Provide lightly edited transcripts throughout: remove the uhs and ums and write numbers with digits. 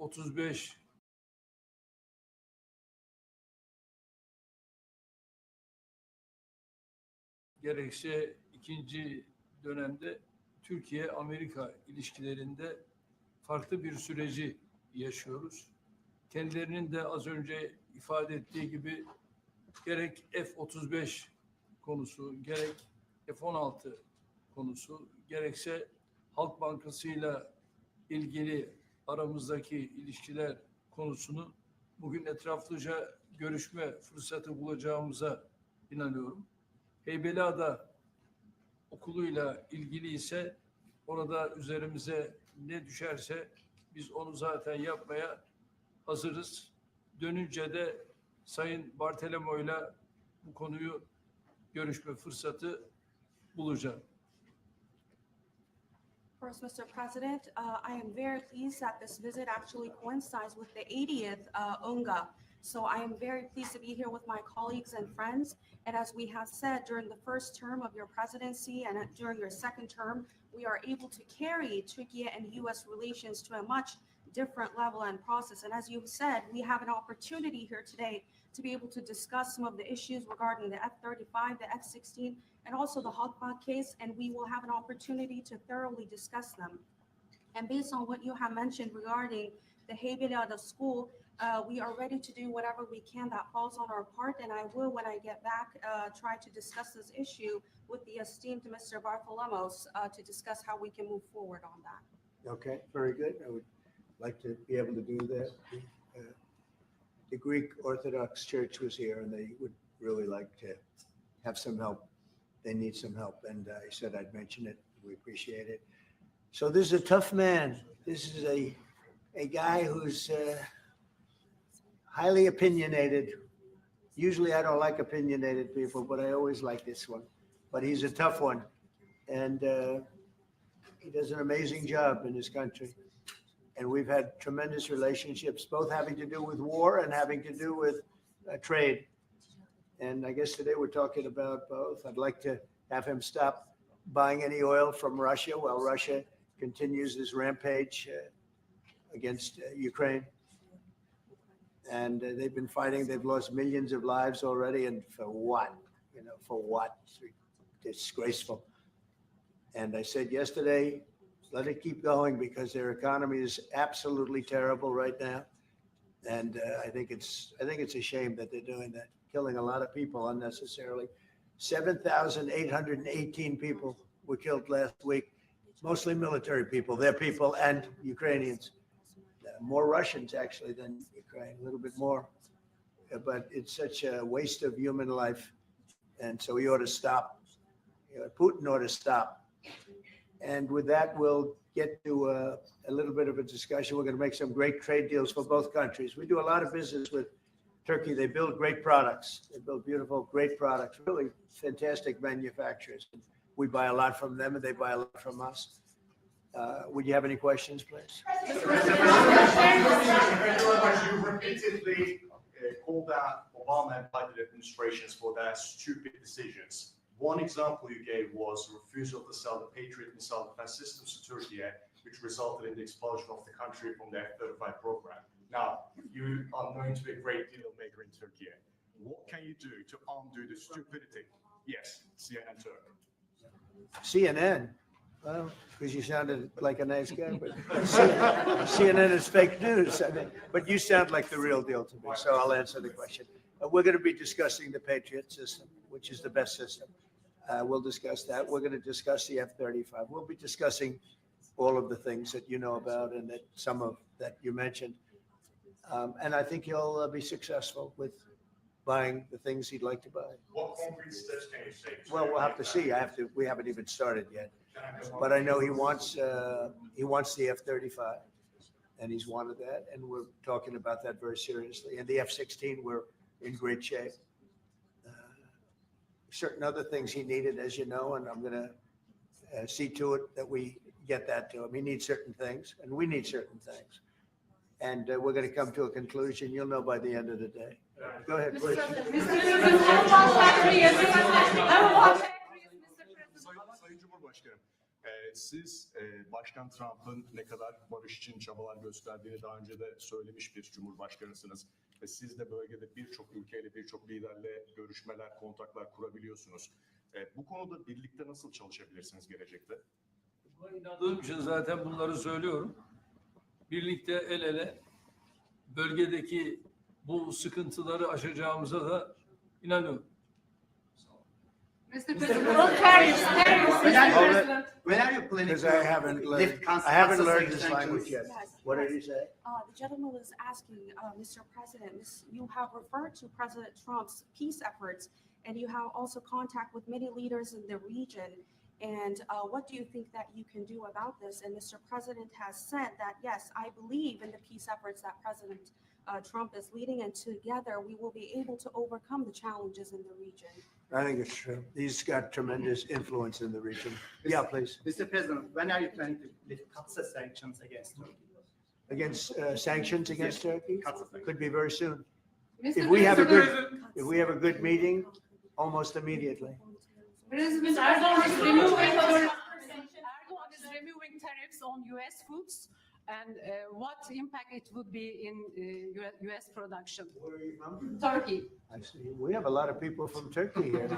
F-35 gerekse ikinci dönemde Türkiye-Amerika ilişkilerinde farklı bir süreci yaşıyoruz. Kendilerinin de az önce ifade ettiği gibi gerek F-35 konusu, gerek F-16 konusu, gerekse Halk Bankası'yla ilgili aramızdaki ilişkiler konusunu bugün etraflıca görüşme fırsatı bulacağımıza inanıyorum. Heybeliada okuluyla ilgili ise orada üzerimize ne düşerse biz onu zaten yapmaya hazırız. Dönünce de Sayın Bartolomeo'yla bu konuyu görüşme fırsatı bulacağım. First, Mr. President, I am very pleased that this visit actually coincides with the 80th UNGA. So I am very pleased to be here with my colleagues and friends. And as we have said, during the first term of your presidency and during your second term, we are able to carry Turkey and U.S. relations to a much different level and process. And as you've said, we have an opportunity here today to be able to discuss some of the issues regarding the F-35, the F-16, and also the Halkbank case, and we will have an opportunity to thoroughly discuss them. And based on what you have mentioned regarding the Heybeliada School, we are ready to do whatever we can that falls on our part, and I will, when I get back, try to discuss this issue with the esteemed Mr. Bartolomos to discuss how we can move forward on that. Okay, very good. I would like to be able to do that. The Greek Orthodox Church was here, and they would really like to have some help. They need some help, and I said I'd mention it. We appreciate it. So this is a tough man. This is a guy who's highly opinionated. Usually I don't like opinionated people, but I always like this one. But he's a tough one, and he does an amazing job in his country. And we've had tremendous relationships, both having to do with war and having to do with trade. And I guess today we're talking about both. I'd like to have him stop buying any oil from Russia while Russia continues this rampage against Ukraine. And they've been fighting. They've lost millions of lives already. And for what? You know, for what? It's disgraceful. And I said yesterday, let it keep going because their economy is absolutely terrible right now. And I think it's a shame that they're doing that, killing a lot of people unnecessarily. 7,818 people were killed last week, mostly military people, their people, and Ukrainians. More Russians actually than Ukraine, a little bit more. But it's such a waste of human life. And so he ought to stop. Putin ought to stop. And with that, we'll get to a little bit of a discussion. We're going to make some great trade deals for both countries. We do a lot of business with Turkey. They build great products. They build beautiful, great products, really fantastic manufacturers. We buy a lot from them and they buy a lot from us. Would you have any questions, please? Thank you very much. You repeatedly called out Obama and Biden administrations for their stupid decisions. One example you gave was refusal to sell the Patriot missile defense systems to Turkey, which resulted in the expulsion of the country from the F-35 program. Now, you are known to be a great deal maker in Turkey. What can you do to undo the stupidity? Yes, CNN Turk. CNN? Well, because you sounded like a nice guy, but CNN is fake news. I mean, but you sound like the real deal to me, so I'll answer the question. We're going to be discussing the Patriot system, which is the best system. We'll discuss that. We're going to discuss the F-35. We'll be discussing all of the things that you know about and that some of that you mentioned. And I think he'll be successful with buying the things he'd like to buy. What concrete steps can you take? Well, we'll have to see. We haven't even started yet. But I know he wants the F-35, and he's wanted that, and we're talking about that very seriously. And the F-16, we're in great shape. Certain other things he needed, as you know, and I'm going to see to it that we get that to him. He needs certain things, and we need certain things. And we're going to come to a conclusion. You'll know by the end of the day. Go ahead, please. Sayın Cumhurbaşkanı, Siz Başkan Trump'ın ne kadar barış için çabalar gösterdiğini daha önce de söylemiş bir cumhurbaşkanısınız. Ve siz de bölgede birçok ülkeyle, birçok liderle görüşmeler, kontaklar kurabiliyorsunuz. Bu konuda birlikte nasıl çalışabilirsiniz gelecekte? Buna inandığım için zaten bunları söylüyorum. Birlikte el ele bölgedeki bu sıkıntıları aşacağımıza da inanıyorum. Mr. President, on tariffs, When are you planning to lift I haven't learned this language yet. What did he say? The gentleman is asking, Mr. President, you have referred to President Trump's peace efforts, and you have also contact with many leaders in the region. And what do you think that you can do about this? And Mr. President has said that, yes, I believe in the peace efforts that President Trump is leading, and together we will be able to overcome the challenges in the region. I think it's true. He's got tremendous influence in the region. Yeah, please. Mr. President, when are you planning to lift Katsa sanctions against Turkey? Against sanctions against Turkey? Katsa sanctions. Could be very soon. Mr. If we have a President, good meeting, almost immediately. President Erdoğan is removing tariffs on U.S. foods, and what impact it would be in U.S. production? Where are you from? Turkey. I see. We have a lot of people from Turkey here.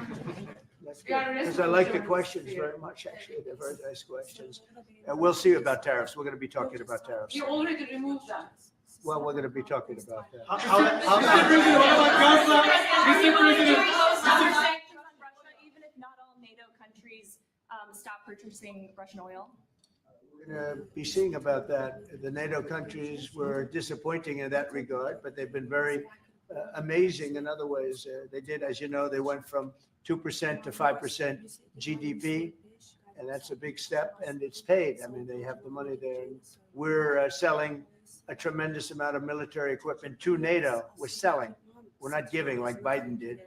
We are Because I like the questions very much, actually. They're very nice questions. And we'll see about tariffs. We're going to be talking about tariffs. We already removed them. Well, we're going to be talking about that. Even if not all NATO countries stop purchasing Russian oil? We're going to be seeing about that. The NATO countries were disappointing in that regard, but they've been very amazing in other ways. They did, as you know, they went from 2% to 5% GDP, and that's a big step, and it's paid. I mean, they have the money there. And we're selling a tremendous amount of military equipment to NATO. We're selling. We're not giving like Biden did.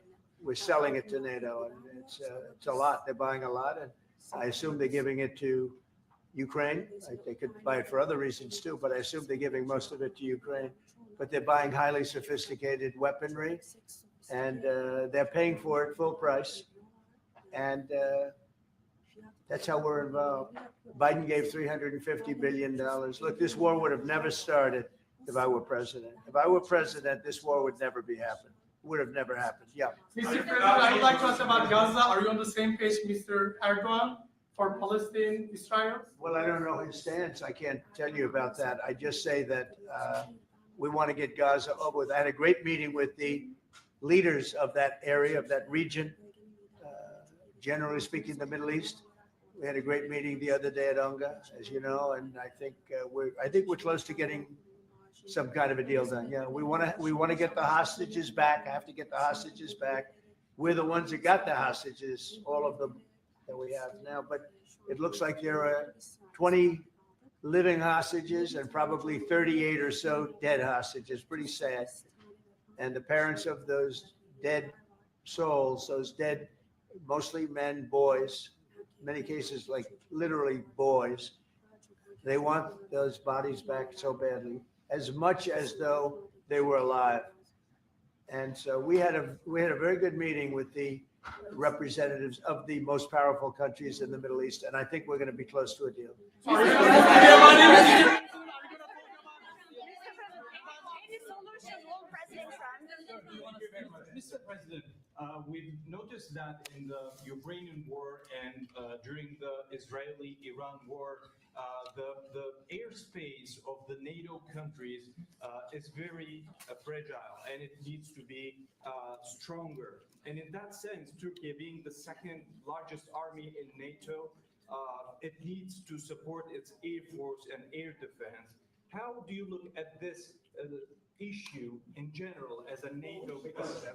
We're selling it to NATO, and it's a lot. They're buying a lot, and I assume they're giving it to Ukraine. They could buy it for other reasons too, but I assume they're giving most of it to Ukraine. But they're buying highly sophisticated weaponry, and they're paying for it full price. And that's how we're involved. Biden gave $350 billion. Look, this war would have never started if I were president. If I were president, this war would never be happened. Would have never happened. Yeah. Mr. President, I would like to ask about Gaza. Are you on the same page, Mr. Erdoğan, for Palestine, Israel? Well, I don't know his stance. I can't tell you about that. I just say that we want to get Gaza over with. I had a great meeting with the leaders of that area, of that region, generally speaking, the Middle East. We had a great meeting the other day at UNGA, as you know, and I think we're close to getting some kind of a deal done. Yeah, we want to get the hostages back. I have to get the hostages back. We're the ones that got the hostages, all of them that we have now. But it looks like there are 20 living hostages and probably 38 or so dead hostages. Pretty sad. And the parents of those dead souls, those dead, mostly men, boys, in many cases like literally boys, they want those bodies back so badly, as much as though they were alive. And so we had a very good meeting with the representatives of the most powerful countries in the Middle East, and I think we're going to be close to a deal. Mr. President, we've noticed that in the Ukrainian war and during the Israeli-Iran war, the airspace of the NATO countries is very fragile, and it needs to be stronger. And in that sense, Turkey being the second largest army in NATO, it needs to support its air force and air defense. How do you look at this issue in general as a NATO? Because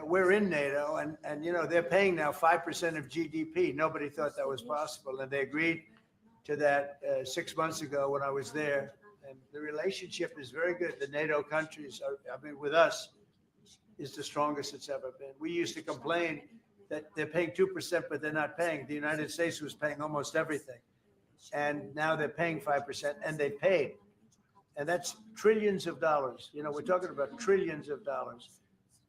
we're in NATO, and you know they're paying now 5% of GDP. Nobody thought that was possible, and they agreed to that 6 months ago when I was there. And the relationship is very good. The NATO countries, with us, is the strongest it's ever been. We used to complain that they're paying 2%, but they're not paying. The United States was paying almost everything, and now they're paying 5%, and they paid. And that's trillions of dollars. You know, we're talking about trillions of dollars.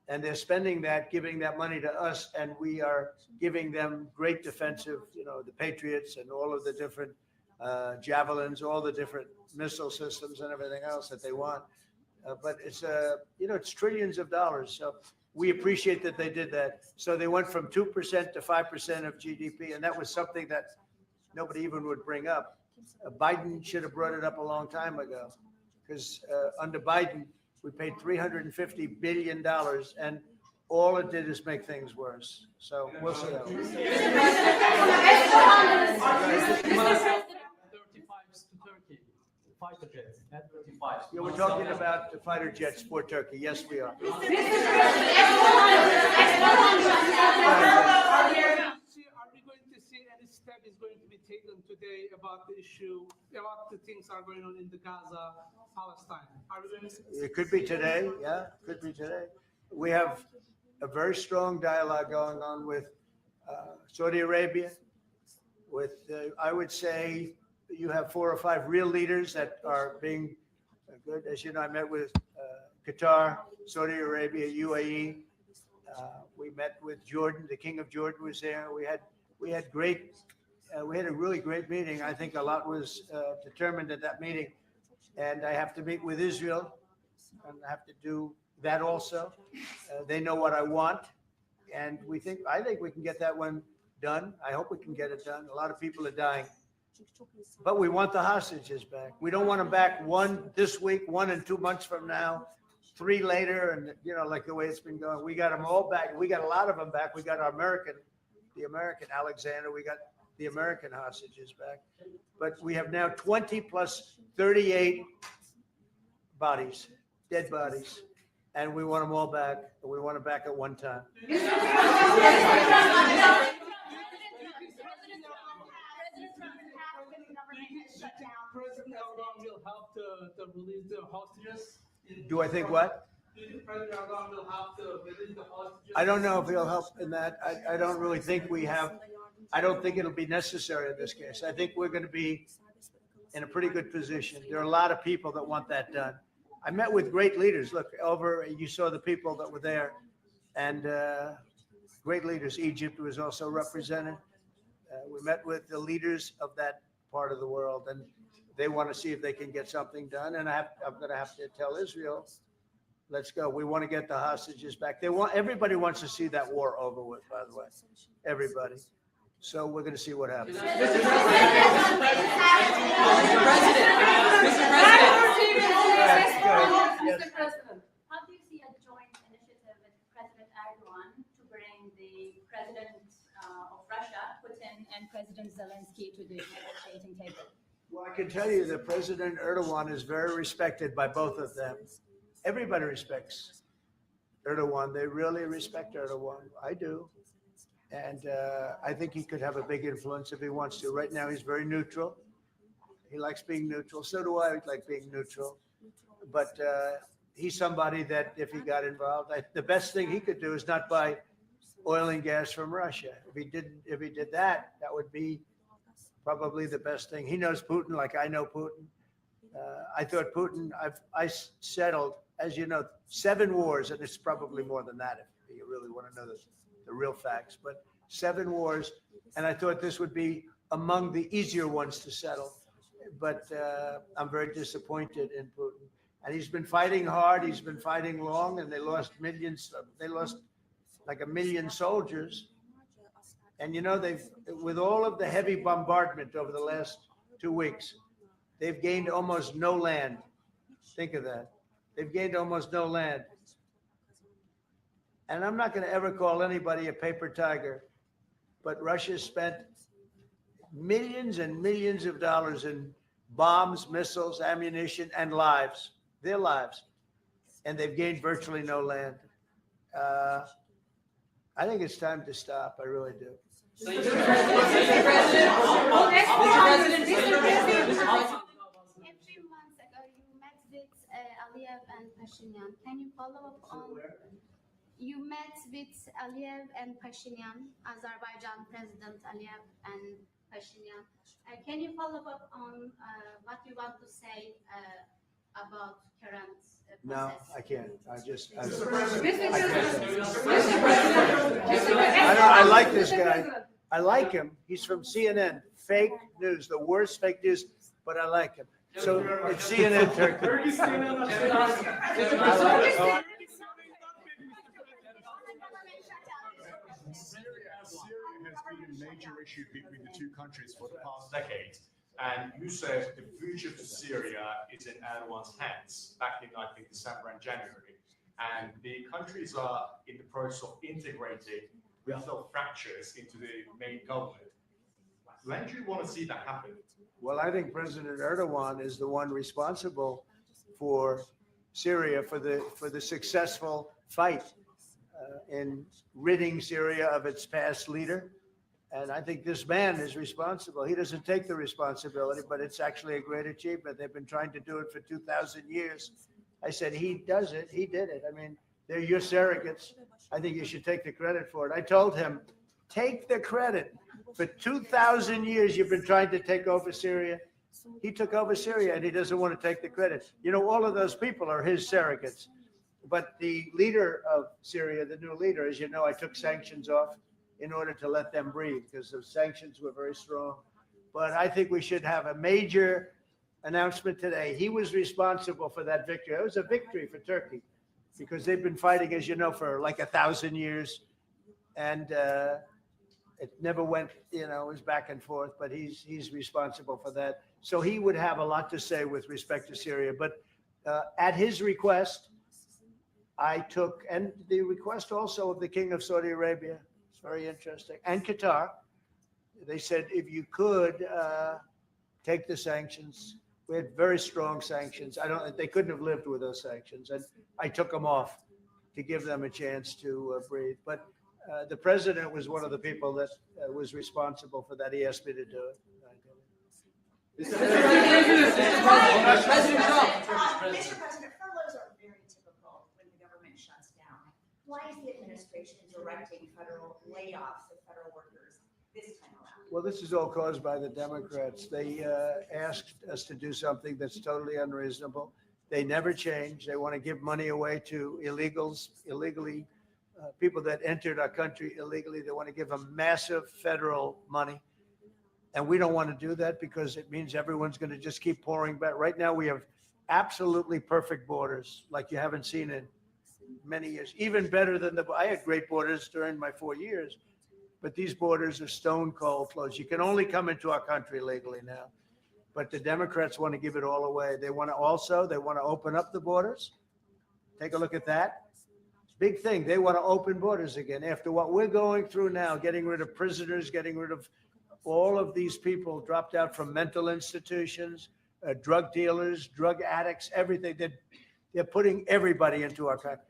And they're spending that, giving that money to us, and we are giving them great defensive, the Patriots and all of the different javelins, all the different missile systems and everything else that they want. But it's, it's trillions of dollars. So we appreciate that they did that. So they went from 2% to 5% of GDP, and that was something that nobody even would bring up. Biden should have brought it up a long time ago, because under Biden, we paid $350 billion, and all it did is make things worse. So we'll see how. 35 to Turkey. Fighter jets. At 35. Yeah, we're talking about the fighter jets for Turkey. Yes, we are. Are we going to see any step is going to be taken today about the issue, about the things are going on in the Gaza, Palestine? Are we going to? It could be today. Yeah, could be today. We have a very strong dialogue going on with Saudi Arabia. With, I would say, you have 4 or 5 real leaders that are being good. As you know, I met with Qatar, Saudi Arabia, UAE. We met with Jordan. The King of Jordan was there. We had a really great meeting. I think a lot was determined at that meeting. And I have to meet with Israel, and I have to do that also. They know what I want, and I think we can get that one done. I hope we can get it done. A lot of people are dying, but we want the hostages back. We don't want them back, 1 this week, 1 in 2 months from now, 3 later, and like the way it's been going. We got them all back. We got a lot of them back. We got the American Alexander. We got the American hostages back, but we have now 20 plus 38 bodies, dead bodies, and we want them all back. And we want them back at one time. President Erdoğan will help to release the hostages? Do I think what? Do you think President Erdoğan will help to release the hostages? I don't know if he'll help in that. I don't really think I don't think it'll be necessary in this case. I think we're going to be in a pretty good position. There are a lot of people that want that done. I met with great leaders. Look, you saw the people that were there, and great leaders. Egypt was also represented. We met with the leaders of that part of the world, and they want to see if they can get something done. And I'm going to have to tell Israel, let's go. We want to get the hostages back. Everybody wants to see that war over with, by the way. Everybody. So we're going to see what happens. Mr. President, how do you see a joint initiative with President Erdoğan to bring the President of Russia, Putin, and President Zelensky to the negotiating table? Well, I can tell you that President Erdoğan is very respected by both of them. Everybody respects Erdoğan. They really respect Erdoğan. I do. And I think he could have a big influence if he wants to. Right now, he's very neutral. He likes being neutral. So do I like being neutral. But he's somebody that if he got involved, the best thing he could do is not buy oil and gas from Russia. If he did that, that would be probably the best thing. He knows Putin like I know Putin. I thought Putin, I settled, as you know, 7 wars, and it's probably more than that if you really want to know the real facts, but 7 wars, and I thought this would be among the easier ones to settle. But I'm very disappointed in Putin. And he's been fighting hard, he's been fighting long, and they lost millions, they lost like 1 million soldiers. And they've, with all of the heavy bombardment over the last 2 weeks, they've gained almost no land. Think of that. They've gained almost no land. And I'm not going to ever call anybody a paper tiger, but Russia spent millions and millions of dollars in bombs, missiles, ammunition, and lives, their lives. And they've gained virtually no land. I think it's time to stop. I really do. A few months ago, you met with Aliyev and Pashinyan. Can you follow up on? You met with Aliyev and Pashinyan, Azerbaijan President Aliyev and Pashinyan. Can you follow up on what you want to say about current No, I can't. I Mr. President. I like this guy. I like him. He's from CNN. Fake news, the worst fake news, but I like him. So it's CNN Turkey. Syria has been a major issue between the two countries for the past decade. And you said the future for Syria is in Erdogan's hands back in, I think, December and January. And the countries are in the process of integrating regional fractures into the main government. When do you want to see that happen? Well, I think President Erdogan is the one responsible for Syria, for the successful fight in ridding Syria of its past leader. And I think this man is responsible. He doesn't take the responsibility, but it's actually a great achievement. They've been trying to do it for 2,000 years. I said, he does it. He did it. I mean, they're your surrogates. I think you should take the credit for it. I told him, take the credit. For 2,000 years, you've been trying to take over Syria. He took over Syria, and he doesn't want to take the credit. You know, all of those people are his surrogates. But the leader of Syria, the new leader, as you know, I took sanctions off in order to let them breathe because the sanctions were very strong. But I think we should have a major announcement today. He was responsible for that victory. It was a victory for Turkey because they've been fighting, as you know, for like 1,000 years. And it never went, you know, it was back and forth, but he's responsible for that. So he would have a lot to say with respect to Syria. But at his request, I took, and the request also of the King of Saudi Arabia, it's very interesting, and Qatar, they said, if you could take the sanctions. We had very strong sanctions. They couldn't have lived with those sanctions. And I took them off to give them a chance to breathe. But the president was one of the people that was responsible for that. He asked me to do it. Mr. President, furloughs are very typical when the government shuts down. Why is the administration directing federal layoffs of federal workers this time around? Well, this is all caused by the Democrats. They asked us to do something that's totally unreasonable. They never change. They want to give money away to illegally, people that entered our country illegally. They want to give them massive federal money. And we don't want to do that because it means everyone's going to just keep pouring back. Right now, we have absolutely perfect borders like you haven't seen in many years, even better than I had great borders during my 4 years, but these borders are stone cold closed. You can only come into our country legally now, but the Democrats want to give it all away. They want to open up the borders. Take a look at that. Big thing. They want to open borders again after what we're going through now, getting rid of prisoners, getting rid of all of these people dropped out from mental institutions, drug dealers, drug addicts, everything. They're putting everybody into our country.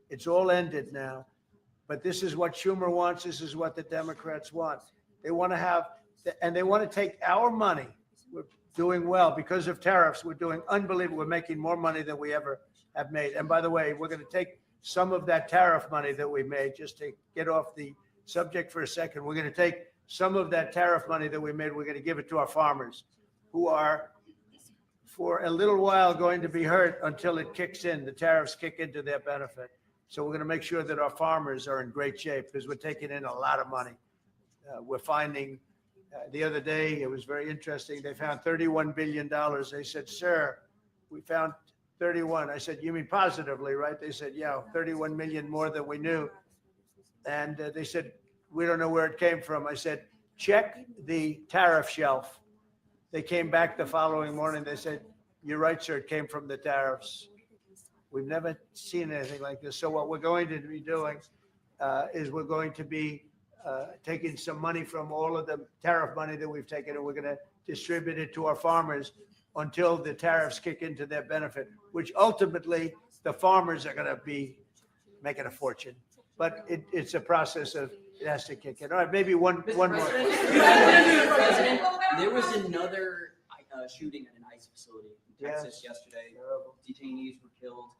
It's all ended now. But this is what Schumer wants. This is what the Democrats want. They want to have, and they want to take our money. We're doing well because of tariffs. We're doing unbelievable. We're making more money than we ever have made. And by the way, we're going to take some of that tariff money that we made, just to get off the subject for a second. We're going to take some of that tariff money that we made. We're going to give it to our farmers who are for a little while going to be hurt until it kicks in. The tariffs kick into their benefit. So we're going to make sure that our farmers are in great shape because we're taking in a lot of money. We're finding the other day, it was very interesting. They found $31 billion. They said, sir, we found 31. I said, you mean positively, right? They said, yeah, 31 million more than we knew. And they said, we don't know where it came from. I said, check the tariff shelf. They came back the following morning. They said, you're right, sir. It came from the tariffs. We've never seen anything like this. So what we're going to be doing is we're going to be taking some money from all of the tariff money that we've taken, and we're going to distribute it to our farmers until the tariffs kick into their benefit, which ultimately the farmers are going to be making a fortune. But it's a process of, it has to kick in. All right, maybe one more. Mr. President, there was another shooting at an ICE facility in Texas yesterday. Detainees were killed.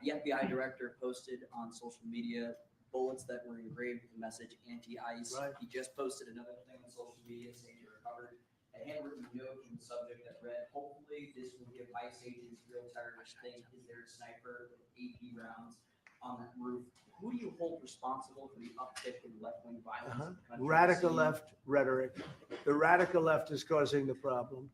The FBI director posted on social media bullets that were engraved with the message anti-ICE. Right. He just posted another thing on social media saying he recovered a handwritten note from the subject that read, "Hopefully this will give ICE agents real terrorist think, is there a sniper with AP rounds on that roof?" Who do you hold responsible for the uptick in left-wing violence in the country? Radical left rhetoric. The radical left is causing the problem.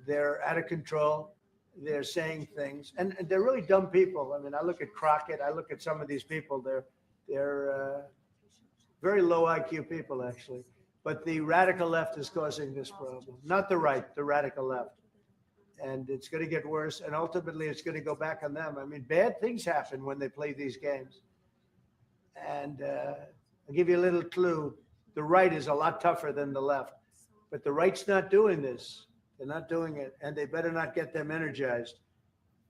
They're out of control. They're saying things, and they're really dumb people. I mean, I look at Crockett. I look at some of these people. They're very low IQ people, actually. But the radical left is causing this problem, not the right, the radical left. And it's going to get worse, and ultimately it's going to go back on them. I mean, bad things happen when they play these games. And I'll give you a little clue. The right is a lot tougher than the left, but the right's not doing this. They're not doing it, and they better not get them energized,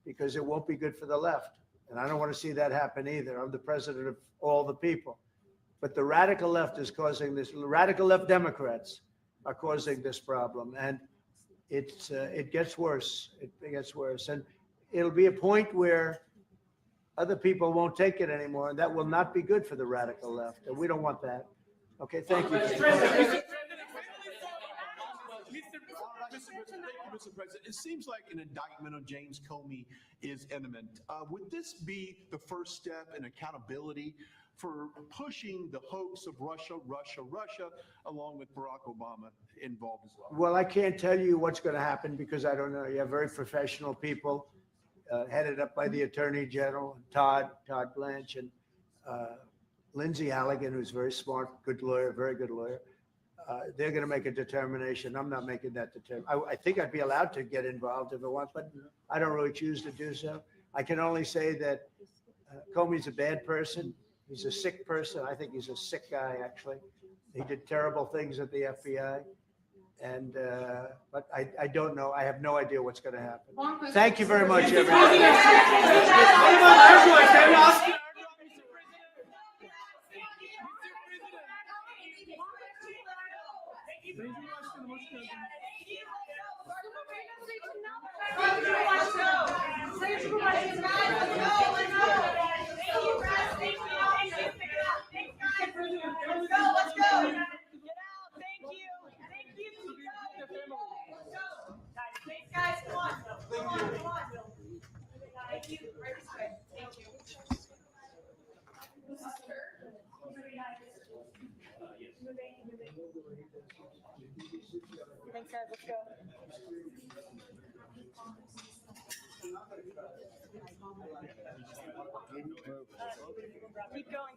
because it won't be good for the left. And I don't want to see that happen either. I'm the president of all the people. But the radical left is causing this. Radical left Democrats are causing this problem, and it gets worse. It gets worse, and it'll be a point where other people won't take it anymore, and that will not be good for the radical left, and we don't want that. Okay, thank you. Thank you, Mr. President. It seems like an indictment on James Comey is imminent. Would this be the first step in accountability for pushing the hoax of Russia, along with Barack Obama involved as well? Well, I can't tell you what's going to happen because I don't know. You have very professional people headed up by the Attorney General, Todd Blanche, and Lindsay Halligan, who's very smart, good lawyer, very good lawyer. They're going to make a determination. I'm not making that determination. I think I'd be allowed to get involved if I want, but I don't really choose to do so. I can only say that Comey's a bad person. He's a sick person. I think he's a sick guy, actually. He did terrible things at the FBI. And but I don't know. I have no idea what's going to happen. Thank you very much, everybody. Thanks, guys. Let's go. Keep going.